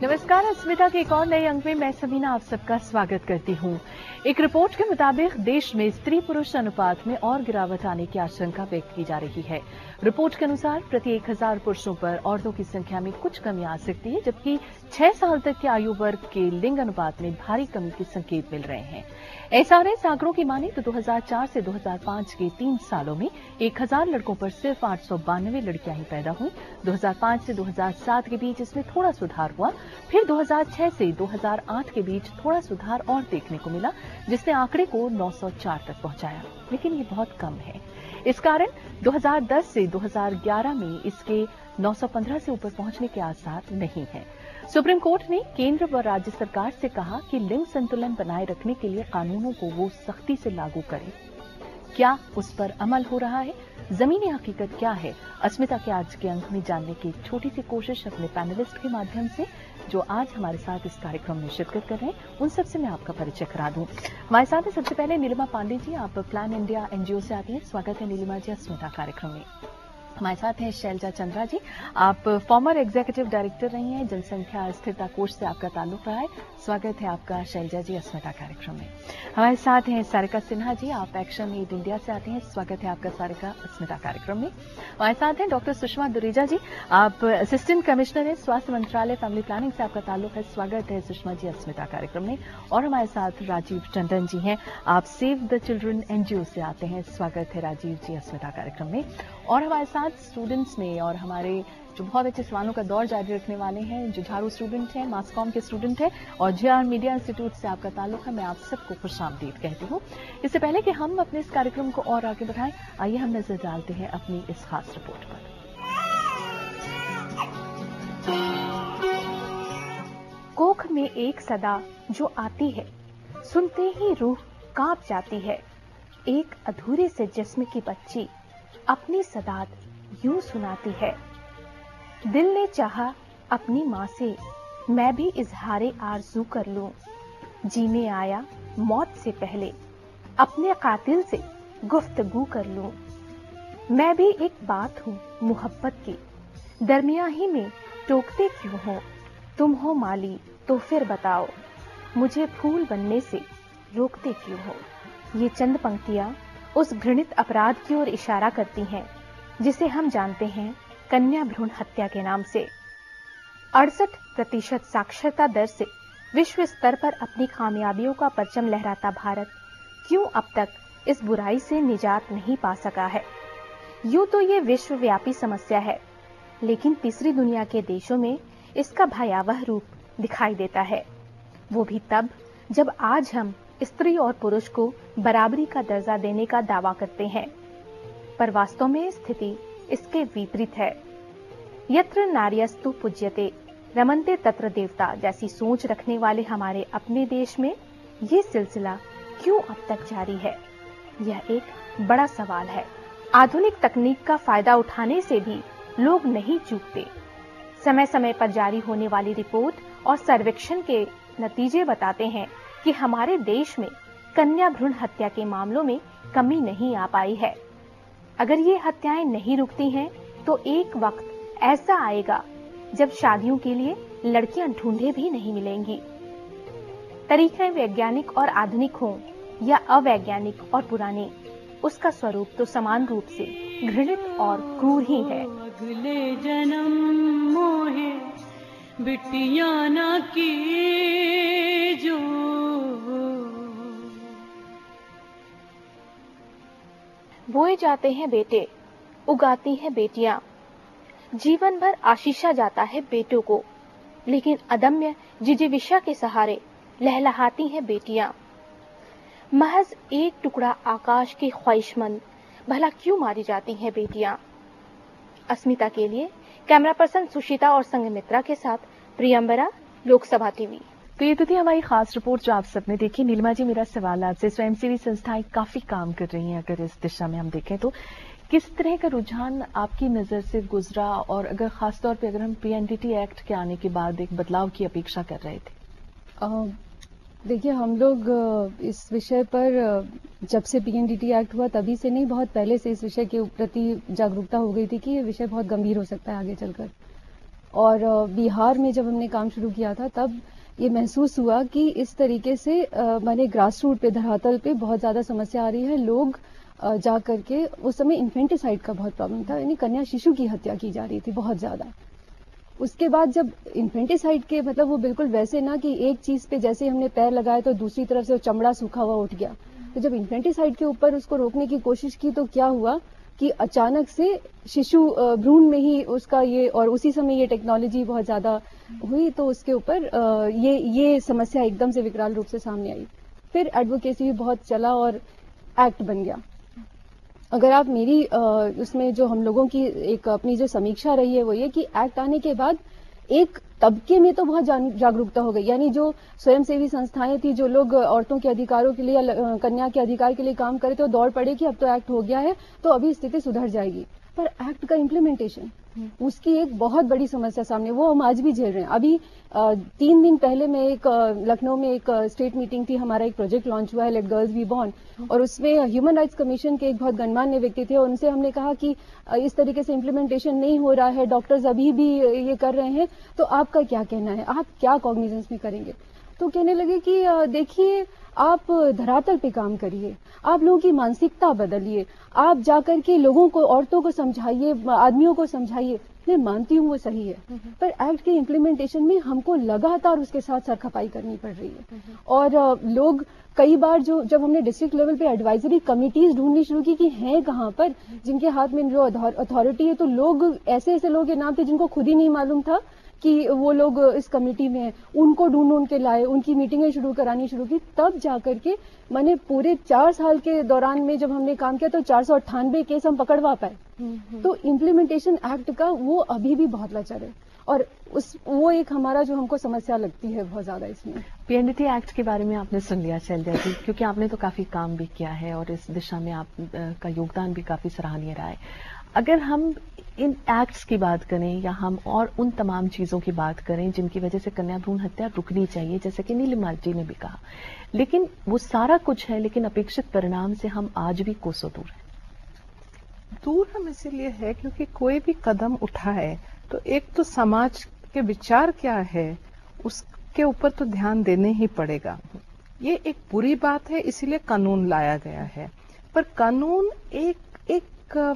नमस्कार, अस्मिता के एक और नए अंक में मैं सबीना आप सबका स्वागत करती हूं। एक रिपोर्ट के मुताबिक देश में स्त्री पुरुष अनुपात में और गिरावट आने की आशंका व्यक्त की जा रही है। रिपोर्ट के अनुसार प्रति 1000 पुरुषों पर औरतों की संख्या में कुछ कमी आ सकती है, जबकि 6 साल तक के आयु वर्ग के लिंग अनुपात में भारी कमी के संकेत मिल रहे हैं। एसआरएस आंकड़ों की माने तो 2004 से 2005 के 3 सालों में 1000 लड़कों पर सिर्फ 892 लड़कियां ही पैदा हुई। 2005 से 2007 के बीच इसमें थोड़ा सुधार हुआ, फिर 2006 से 2008 के बीच थोड़ा सुधार और देखने को मिला, जिसने आंकड़े को 904 तक पहुंचाया, लेकिन ये बहुत कम है। इस कारण 2010 से 2011 में इसके 915 से ऊपर पहुंचने के आसार नहीं है। सुप्रीम कोर्ट ने केंद्र व राज्य सरकार से कहा कि लिंग संतुलन बनाए रखने के लिए कानूनों को वो सख्ती से लागू करें। क्या उस पर अमल हो रहा है? जमीनी हकीकत क्या है? अस्मिता के आज के अंक में जानने की एक छोटी सी कोशिश अपने पैनलिस्ट के माध्यम से, जो आज हमारे साथ इस कार्यक्रम में शिरकत कर रहे हैं, उन सबसे मैं आपका परिचय करा दूं। हमारे साथ है सबसे पहले नीलिमा पांडे जी, आप प्लान इंडिया एनजीओ से आती हैं। स्वागत है नीलिमा जी अस्मिता कार्यक्रम में। हमारे साथ हैं शैलजा चंद्रा जी, आप फॉर्मर एग्जीक्यूटिव डायरेक्टर रही हैं, जनसंख्या स्थिरता कोष से आपका ताल्लुक रहा है। स्वागत है आपका शैलजा जी अस्मिता कार्यक्रम में। हमारे साथ हैं सारिका सिन्हा जी, आप एक्शन एड इंडिया से आते हैं। स्वागत है आपका सारिका अस्मिता कार्यक्रम में। हमारे साथ हैं डॉक्टर सुषमा दुरेजा जी, आप असिस्टेंट कमिश्नर हैं, स्वास्थ्य मंत्रालय फैमिली प्लानिंग से आपका ताल्लुक है। स्वागत है सुषमा जी अस्मिता कार्यक्रम में। और हमारे साथ राजीव टंडन जी हैं, आप सेव द चिल्ड्रन एनजीओ से आते हैं। स्वागत है राजीव जी अस्मिता कार्यक्रम में। और हमारे साथ स्टूडेंट्स में और हमारे जो बहुत अच्छे सवालों का दौर जारी रखने वाले हैं, जो झाड़ू स्टूडेंट हैं, मासकॉम के स्टूडेंट हैं और जेआर मीडिया इंस्टीट्यूट से आपका ताल्लुक है, मैं आप सबको खुशामदीद कहती हूँ। इससे पहले कि हम अपने इस कार्यक्रम को और आगे बढ़ाएं, आइए हम नजर डालते हैं अपनी इस खास रिपोर्ट पर। कोख में एक सदा जो आती है, सुनते ही रूह कांप जाती है। एक अधूरे से जिस्म की बच्ची अपनी सदात यूं सुनाती है। दिल ने चाहा अपनी माँ से मैं भी इजहारे आरज़ू कर लूं। जीने आया मौत से पहले अपने कातिल से गुफ्तगू कर लूं। मैं भी एक बात हूँ मोहब्बत की, दरमिया ही में टोकते क्यों हो? तुम हो माली तो फिर बताओ, मुझे फूल बनने से रोकते क्यों हो? ये चंद पंक्तियां उस घृणित अपराध की ओर इशारा करती हैं जिसे हम जानते हैं कन्या भ्रूण हत्या के नाम से। 68% साक्षरता दर से विश्व स्तर पर अपनी कामयाबियों का परचम लहराता भारत क्यों अब तक इस बुराई से निजात नहीं पा सका है? यूं तो ये विश्वव्यापी समस्या है, लेकिन तीसरी दुनिया के देशों में इसका भयावह रूप दिखाई देता है। वो भी तब जब आज हम स्त्री और पुरुष को बराबरी का दर्जा देने का दावा करते हैं, पर वास्तव में स्थिति इसके विपरीत है। यत्र नार्यस्तु पूज्यते रमन्ते तत्र देवता जैसी सोच रखने वाले हमारे अपने देश में ये सिलसिला क्यों अब तक जारी है? यह एक बड़ा सवाल है। आधुनिक तकनीक का फायदा उठाने से भी लोग नहीं चूकते। समय समय पर जारी होने वाली रिपोर्ट और सर्वेक्षण के नतीजे बताते हैं कि हमारे देश में कन्या भ्रूण हत्या के मामलों में कमी नहीं आ पाई है। अगर ये हत्याएं नहीं रुकती हैं, तो एक वक्त ऐसा आएगा जब शादियों के लिए लड़कियां ढूंढे भी नहीं मिलेंगी। तरीके वैज्ञानिक और आधुनिक हों या अवैज्ञानिक और पुराने, उसका स्वरूप तो समान रूप से घृणित और क्रूर ही है। अगले जन्म मोहे बिटिया ना की जो बोए जाते हैं बेटे, उगाती हैं बेटियां। जीवन भर आशीषा जाता है बेटों को, लेकिन अदम्य जिजीविषा के सहारे लहलहाती हैं बेटियां। महज एक टुकड़ा आकाश की ख्वाहिशमंद भला क्यों मारी जाती हैं बेटियां? अस्मिता के लिए कैमरा पर्सन सुशीता और संगमित्रा के साथ प्रियंबरा, लोकसभा टीवी। तो ये तो थी हमारी खास रिपोर्ट जो आप सबने देखी। नीलिमा जी, मेरा सवाल आपसे, स्वयंसेवी संस्थाएं काफी काम कर रही हैं, अगर इस दिशा में हम देखें तो किस तरह का रुझान आपकी नजर से गुजरा, और अगर खासतौर पे अगर हम पीएनडीटी एक्ट के आने के बाद एक बदलाव की अपेक्षा कर रहे थे? देखिए, हम लोग इस विषय पर जब से पीएनडीटी एक्ट हुआ तभी से नहीं, बहुत पहले से इस विषय के प्रति जागरूकता हो गई थी कि ये विषय बहुत गंभीर हो सकता है आगे चलकर। और बिहार में जब हमने काम शुरू किया था तब ये महसूस हुआ कि इस तरीके से माने ग्रास रूट पे, धरातल पे बहुत ज्यादा समस्या आ रही है। लोग जा करके, उस समय इन्फेंटिसाइड का बहुत प्रॉब्लम था, यानी कन्या शिशु की हत्या की जा रही थी बहुत ज्यादा। उसके बाद जब इन्फेंटिसाइड के मतलब वो बिल्कुल वैसे ना कि एक चीज पे जैसे हमने पैर लगाया तो दूसरी तरफ से वो चमड़ा सूखा हुआ उठ गया। तो जब इन्फेंटिसाइड के ऊपर उसको रोकने की कोशिश की तो क्या हुआ कि अचानक से शिशु भ्रूण में ही उसका ये, और उसी समय ये टेक्नोलॉजी बहुत ज्यादा हुई तो उसके ऊपर ये समस्या एकदम से विकराल रूप से सामने आई। फिर एडवोकेसी भी बहुत चला और एक्ट बन गया। अगर आप मेरी उसमें जो हम लोगों की एक अपनी जो समीक्षा रही है वो ये कि एक्ट आने के बाद एक तबके में तो बहुत जागरूकता हो गई, यानी जो स्वयंसेवी संस्थाएं थी, जो लोग औरतों के अधिकारों के लिए या कन्या के अधिकार के लिए काम करे थे, वो दौड़ पड़े कि अब तो एक्ट हो गया है तो अभी स्थिति सुधर जाएगी। पर एक्ट का इम्प्लीमेंटेशन, उसकी एक बहुत बड़ी समस्या सामने, वो हम आज भी झेल रहे हैं। अभी 3 दिन पहले मैं एक लखनऊ में एक स्टेट मीटिंग थी, हमारा एक प्रोजेक्ट लॉन्च हुआ है लेट गर्ल्स बी बॉर्न, और उसमें ह्यूमन राइट्स कमीशन के एक बहुत गणमान्य व्यक्ति थे, और उनसे हमने कहा कि इस तरीके से इम्प्लीमेंटेशन नहीं हो रहा है, डॉक्टर्स अभी भी ये कर रहे हैं, तो आपका क्या कहना है, आप क्या कॉग्निजेंस में करेंगे? तो कहने लगे कि देखिए आप धरातल पे काम करिए, आप लोगों की मानसिकता बदलिए, आप जाकर के लोगों को, औरतों को समझाइए, आदमियों को समझाइए। मैं मानती हूँ वो सही है, पर एक्ट के इम्प्लीमेंटेशन में हमको लगातार उसके साथ सरखपाई करनी पड़ रही है। और लोग कई बार जब हमने डिस्ट्रिक्ट लेवल पे एडवाइजरी कमिटीज ढूंढनी शुरू की कि हैं कहाँ पर जिनके हाथ में जो अथॉरिटी है, तो लोग ऐसे लोगों के नाम थे जिनको खुद ही नहीं मालूम था कि वो लोग इस कमेटी में हैं, उनको ढूंढ के लाए, उनकी मीटिंगें करानी शुरू की। तब जाकर के मैंने पूरे 4 साल के दौरान में जब हमने काम किया तो 498 केस हम पकड़वा पाए। तो इम्प्लीमेंटेशन एक्ट का वो अभी भी बहुत लचर है, और वो एक हमारा जो हमको समस्या लगती है बहुत ज्यादा इसमें। पीएनडीटी एक्ट के बारे में आपने सुन लिया शैलजा जी, क्योंकि आपने तो काफी काम भी किया है और इस दिशा में आपका योगदान भी काफी सराहनीय रहा है। अगर हम इन एक्ट्स की बात करें या हम और उन तमाम चीजों की बात करें जिनकी वजह से कन्या भ्रूण हत्या रुकनी चाहिए, जैसे कि नीलिमा जी ने भी कहा, लेकिन वो सारा कुछ है, लेकिन अपेक्षित परिणाम से हम आज भी कोसों दूर हैं। दूर हम इसीलिए है क्योंकि कोई भी कदम उठाए तो एक तो समाज के विचार क्या है उसके ऊपर तो ध्यान देने ही पड़ेगा। ये एक बुरी बात है, इसीलिए कानून लाया गया है। पर कानून एक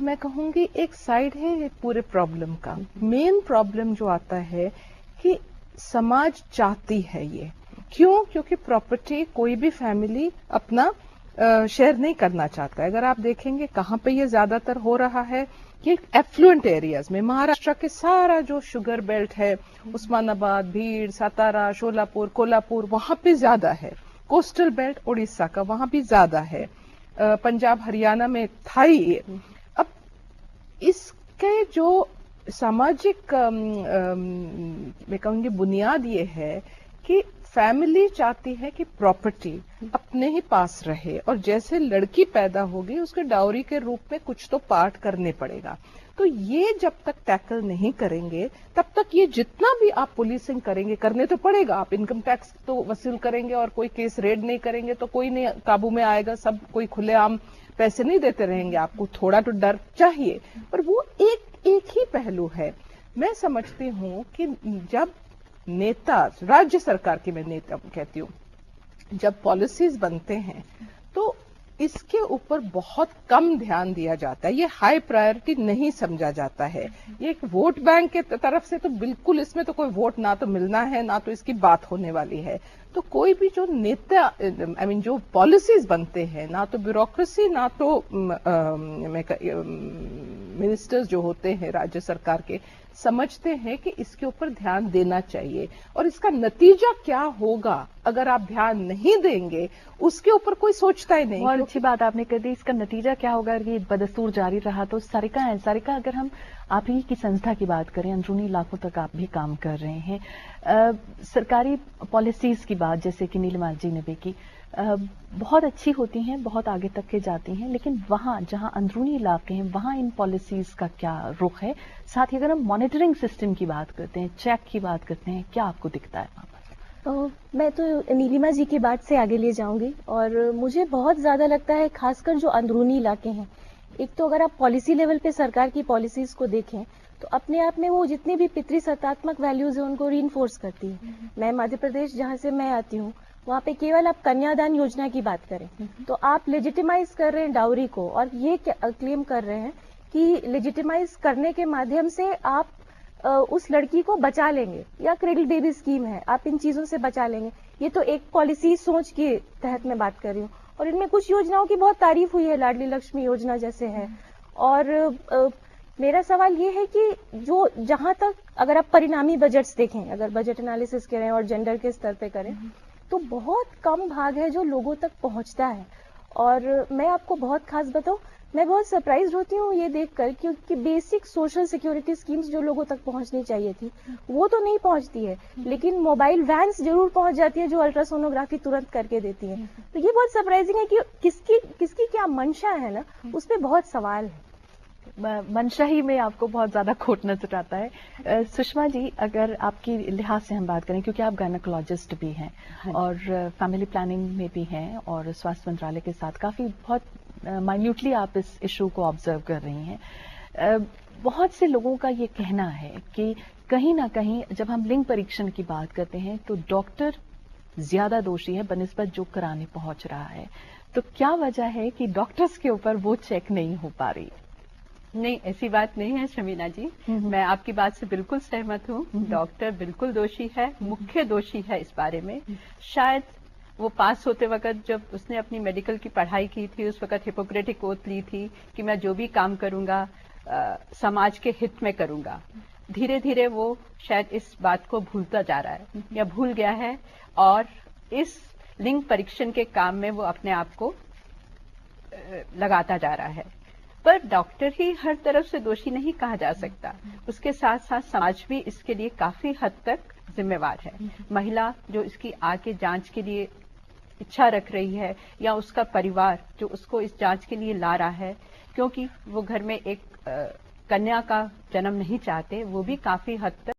मैं कहूंगी एक साइड है एक पूरे प्रॉब्लम का। मेन प्रॉब्लम जो आता है कि समाज चाहती है ये, क्यों? क्योंकि प्रॉपर्टी कोई भी फैमिली अपना शेयर नहीं करना चाहता है। अगर आप देखेंगे कहाँ पे ये ज्यादातर हो रहा है कि एफ्लुएंट एरियाज में, महाराष्ट्र के सारा जो शुगर बेल्ट है, उस्मानाबाद, भीड़, सातारा, शोलापुर, कोल्हापुर, वहां पे ज्यादा है। कोस्टल बेल्ट उड़ीसा का वहां भी ज्यादा है, पंजाब हरियाणा में था ही। अब इसके जो सामाजिक मैं कहूंगी बुनियाद ये है कि फैमिली चाहती है कि प्रॉपर्टी अपने ही पास रहे, और जैसे लड़की पैदा होगी उसके डाउरी के रूप में कुछ तो पार्ट करने पड़ेगा। तो ये जब तक टैकल नहीं करेंगे तब तक ये जितना भी आप पुलिसिंग करेंगे, करने तो पड़ेगा। आप इनकम टैक्स तो वसूल करेंगे और कोई केस रेड नहीं करेंगे तो कोई नहीं काबू में आएगा। सब कोई खुलेआम पैसे नहीं देते रहेंगे, आपको थोड़ा तो डर चाहिए। पर वो एक ही पहलू है। मैं समझती हूँ कि जब नेता, राज्य सरकार की मैं नेता कहती हूँ, जब पॉलिसीज बनते हैं तो इसके ऊपर बहुत कम ध्यान दिया जाता है। ये हाई प्रायोरिटी नहीं समझा जाता है। ये एक वोट बैंक के तरफ से तो बिल्कुल इसमें तो कोई वोट ना तो मिलना है ना तो इसकी बात होने वाली है। तो कोई भी जो नेता जो पॉलिसीज बनते हैं, ना तो ब्यूरोक्रेसी ना तो मिनिस्टर्स जो होते हैं राज्य सरकार के, समझते हैं कि इसके ऊपर ध्यान देना चाहिए। और इसका नतीजा क्या होगा अगर आप ध्यान नहीं देंगे उसके ऊपर कोई सोचता ही नहीं। बहुत अच्छी बात आपने कर दी। इसका नतीजा क्या होगा अगर ये बदस्तूर जारी रहा तो? सारिका है, सारिका, अगर हम आप ही की संस्था की बात करें, अंदरूनी इलाकों तक आप भी काम कर रहे हैं, सरकारी पॉलिसीज की बात जैसे कि नीलिमा जी ने भी की, बहुत अच्छी होती हैं, बहुत आगे तक के जाती हैं, लेकिन वहां जहां अंदरूनी इलाके हैं वहां इन पॉलिसीज का क्या रुख है? साथ ही अगर हम मॉनिटरिंग सिस्टम की बात करते हैं, चेक की बात करते हैं, क्या आपको दिखता है वहां पर? मैं तो नीलिमा जी की बात से आगे ले जाऊंगी, और मुझे बहुत ज्यादा लगता है खासकर जो अंदरूनी इलाके हैं, एक तो अगर आप पॉलिसी लेवल पे सरकार की पॉलिसीज को देखें तो अपने आप में वो जितनी भी पितृ सत्तात्मक वैल्यूज है उनको रीइंफोर्स करती है। मैं मध्य प्रदेश जहाँ से मैं आती हूँ, वहाँ पे केवल आप कन्यादान योजना की बात करें तो आप लेजिटिमाइज कर रहे हैं डाउरी को, और ये क्लेम कर रहे हैं कि लेजिटिमाइज करने के माध्यम से आप उस लड़की को बचा लेंगे, या क्रेडिट बेबी स्कीम है, आप इन चीजों से बचा लेंगे। ये तो एक पॉलिसी सोच के तहत मैं बात कर रही हूँ, और इनमें कुछ योजनाओं की बहुत तारीफ हुई है, लाडली लक्ष्मी योजना जैसे है। और मेरा सवाल ये है कि जो जहां तक अगर आप परिणामी बजट्स देखें, अगर बजट एनालिसिस करें और जेंडर के स्तर पे करें, तो बहुत कम भाग है जो लोगों तक पहुंचता है। और मैं आपको बहुत खास बताऊं, मैं बहुत सरप्राइज होती हूँ ये देखकर, क्योंकि बेसिक सोशल सिक्योरिटी स्कीम्स जो लोगों तक पहुंचनी चाहिए थी वो तो नहीं पहुंचती है, लेकिन मोबाइल वैन्स जरूर पहुंच जाती है जो अल्ट्रासोनोग्राफी तुरंत करके देती है। तो ये बहुत सरप्राइजिंग है कि किसकी क्या मंशा है ना, उस पर बहुत सवाल है। मंशा ही में आपको बहुत ज्यादा खोट नजर आता है। सुषमा जी, अगर आपकी लिहाज से हम बात करें, क्योंकि आप गायनोकोलॉजिस्ट भी हैं और फैमिली प्लानिंग में भी हैं और स्वास्थ्य मंत्रालय के साथ काफी बहुत माइन्यूटली आप इस इशू को ऑब्जर्व कर रही हैं, बहुत से लोगों का ये कहना है कि कहीं ना कहीं जब हम लिंग परीक्षण की बात करते हैं तो डॉक्टर ज्यादा दोषी है बनिस्बत जो कराने पहुंच रहा है। तो क्या वजह है कि डॉक्टर्स के ऊपर वो चेक नहीं हो पा रही? नहीं, ऐसी बात नहीं है शमीना जी, मैं आपकी बात से बिल्कुल सहमत हूँ। डॉक्टर बिल्कुल दोषी है, मुख्य दोषी है इस बारे में। शायद वो पास होते वक्त जब उसने अपनी मेडिकल की पढ़ाई की थी, उस वक्त हिपोक्रेटिक ओथ ली थी कि मैं जो भी काम करूंगा समाज के हित में करूंगा। धीरे धीरे वो शायद इस बात को भूलता जा रहा है या भूल गया है, और इस लिंग परीक्षण के काम में वो अपने आप को लगाता जा रहा है। पर डॉक्टर ही हर तरफ से दोषी नहीं कहा जा सकता, उसके साथ साथ समाज भी इसके लिए काफी हद तक जिम्मेवार है। महिला जो इसकी आके जांच के लिए इच्छा रख रही है, या उसका परिवार जो उसको इस जांच के लिए ला रहा है, क्योंकि वो घर में एक कन्या का जन्म नहीं चाहते, वो भी काफी हद तक